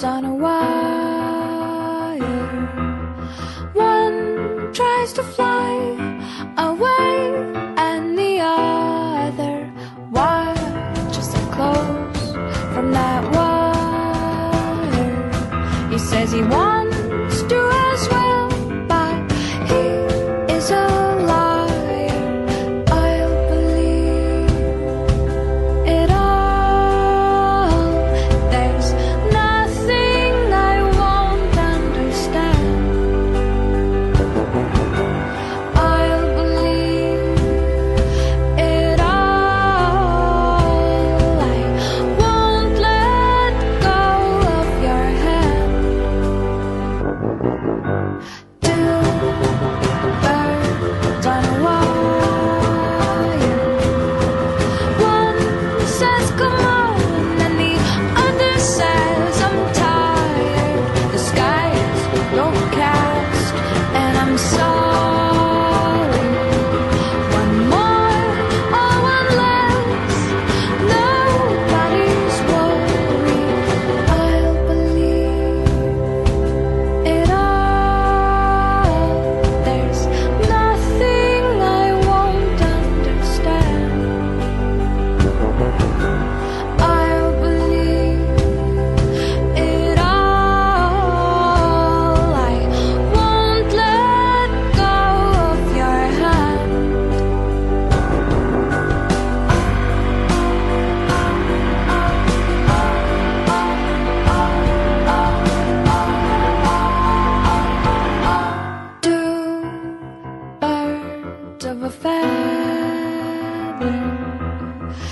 on a wire. One tries to fly away, and the other watches it close from that wire. He says he wants to as well, but he is a liar. I'll believe it all. There's nothing I won't understand. I'll believe it all. I won't let go of your hand. Two birds on a wire. One says come on, and the other says I'm tired. The sky is overcast, and I'm sorry. One more or one less, nobody's worried. I'll believe it all. There's nothing I won't understand. I'll believe it all. I won't let go of your hand. Two birds of a feather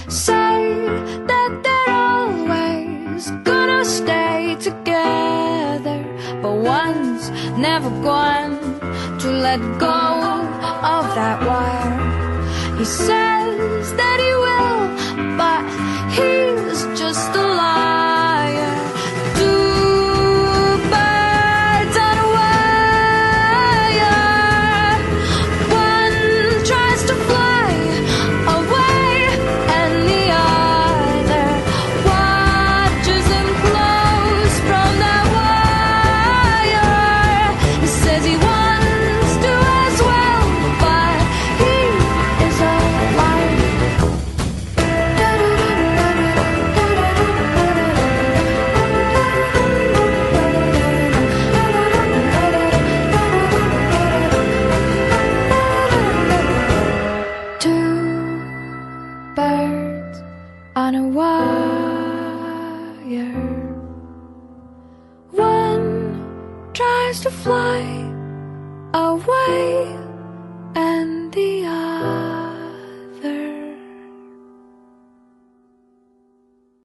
say that they're always gonna stay together, but one's never going to let go of that wire. He says that he will, but he's just a liar. Two birds on a wire. One tries to fly away, and the other watches him close from that wire. He says he wants to as well, but he is a liar. Two birds on a wire. One tries to fly away,